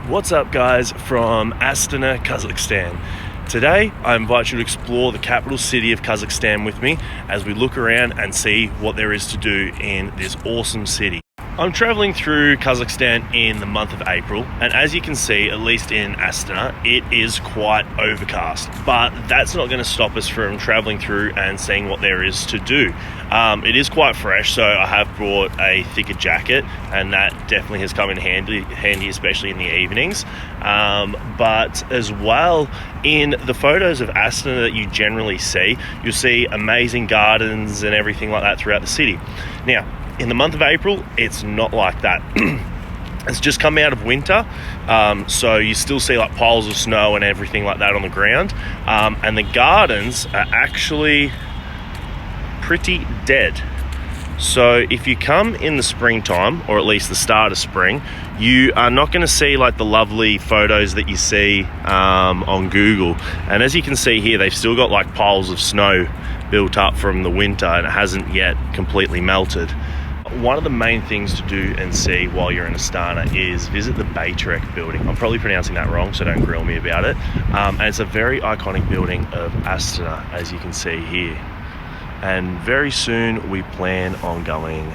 What's up guys from Astana, Kazakhstan. Today I invite you to explore the capital city of Kazakhstan with me as we look around and see what there is to do in this awesome city. I'm traveling through Kazakhstan in the month of April, and as you can see, at least in Astana, it is quite overcast, but that's not going to stop us from traveling through and seeing what there is to do. It is quite fresh, so I have brought a thicker jacket, and that definitely has come in handy, especially in the evenings. But as well, in the photos of Astana that you generally see, you'll see amazing gardens and everything like that throughout the city. Now, in the month of April, it's not like that. It's just come out of winter, so you still see like piles of snow and everything like that on the ground, and the gardens are actually pretty dead. So if you come in the springtime, or at least the start of spring, you are not going to see like the lovely photos that you see on Google. And as you can see here, they've still got like piles of snow built up from the winter, and it hasn't yet completely melted. One of the main things to do and see while you're in Astana is visit the Bayturek building. I'm probably pronouncing that wrong, so don't grill me about it. And it's a very iconic building of Astana, as you can see here. And very soon we plan on going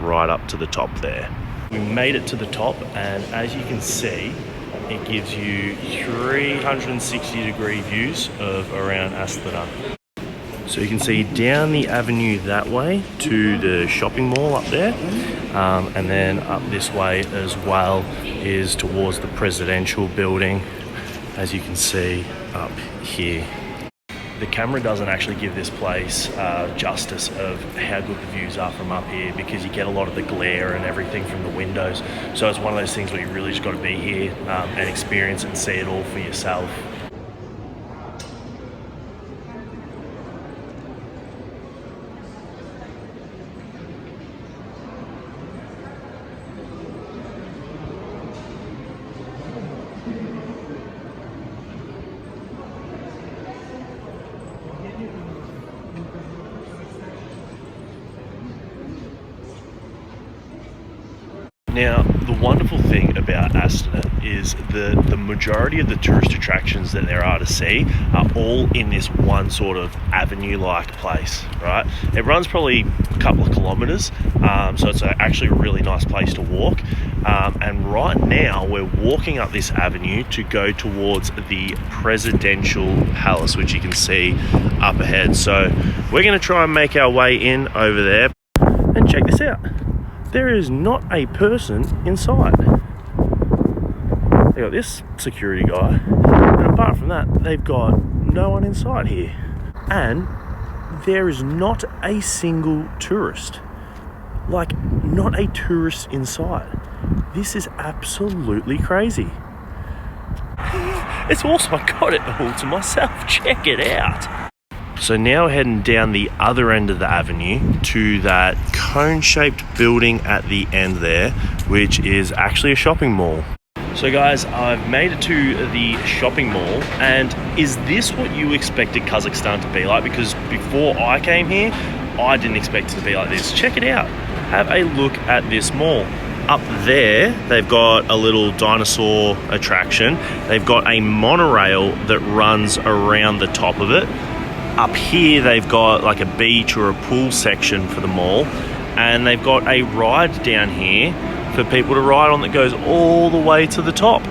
right up to the top there. We made it to the top, and as you can see, it gives you 360-degree views of around Astana. So you can see down the avenue that way to the shopping mall up there, and then up this way as well is towards the presidential building, as you can see up here. The camera doesn't actually give this place justice of how good the views are from up here, because you get a lot of the glare and everything from the windows. So it's one of those things where you really just got to be here and experience and see it all for yourself. Now, the wonderful thing about Astana is the majority of the tourist attractions that there are to see are all in this one sort of avenue-like place, right? It runs probably a couple of kilometers, so it's actually a really nice place to walk. And right now, we're walking up this avenue to go towards the presidential palace, which you can see up ahead. So we're going to try and make our way in over there. And check this out. There is not a person inside. They got this security guy, and apart from that, they've got no one inside here. And there is not a single tourist. Like, not a tourist inside. This is absolutely crazy. It's awesome, I got it all to myself, check it out. So now we're heading down the other end of the avenue to that cone-shaped building at the end there, which is actually a shopping mall. So guys, I've made it to the shopping mall, and is this what you expected Kazakhstan to be like? Because before I came here, I didn't expect it to be like this. Check it out. Have a look at this mall. Up there, they've got a little dinosaur attraction. They've got a monorail that runs around the top of it. Up here, they've got like a beach or a pool section for the mall, and they've got a ride down here for people to ride on that goes all the way to the top.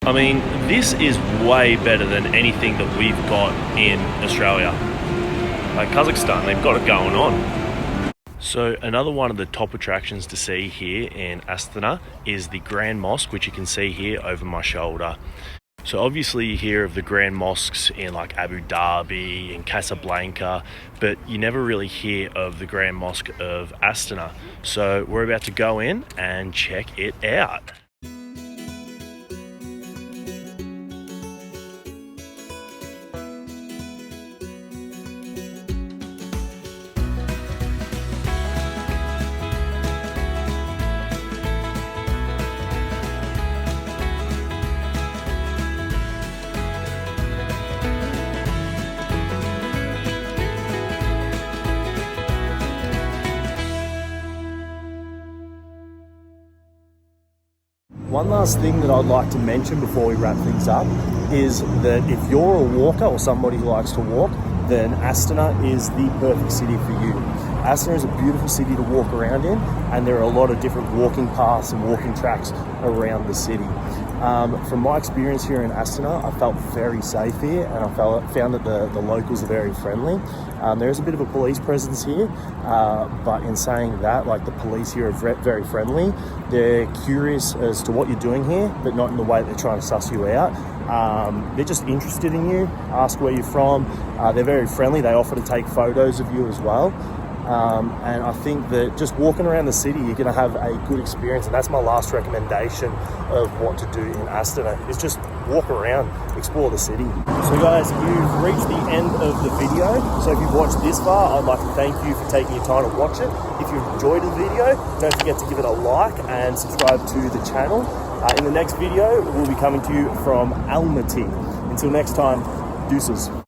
I mean, this is way better than anything that we've got in Australia. Like Kazakhstan, they've got it going on. So another one of the top attractions to see here in Astana is the Grand Mosque, which you can see here over my shoulder. So obviously you hear of the grand mosques in like Abu Dhabi and Casablanca, but you never really hear of the Grand Mosque of Astana. So we're about to go in and check it out. one last thing that I'd like to mention before we wrap things up is that if you're a walker or somebody who likes to walk, then Astana is the perfect city for you. Astana is a beautiful city to walk around in, and there are a lot of different walking paths and walking tracks around the city. From my experience here in Astana, I felt very safe here, and I found that the locals are very friendly. There is a bit of a police presence here, but in saying that, like, the police here are very friendly. They're curious as to what you're doing here, but not in the way that they're trying to suss you out. They're just interested in you, ask where you're from. They're very friendly. They offer to take photos of you as well. And I think that just walking around the city, you're going to have a good experience. And that's my last recommendation of what to do in Astana, is just walk around, explore the city. So guys, you've reached the end of the video. So if you've watched this far, I'd like to thank you for taking your time to watch it. If you enjoyed the video, don't forget to give it a like and subscribe to the channel. In the next video, we'll be coming to you from Almaty. Until next time, deuces.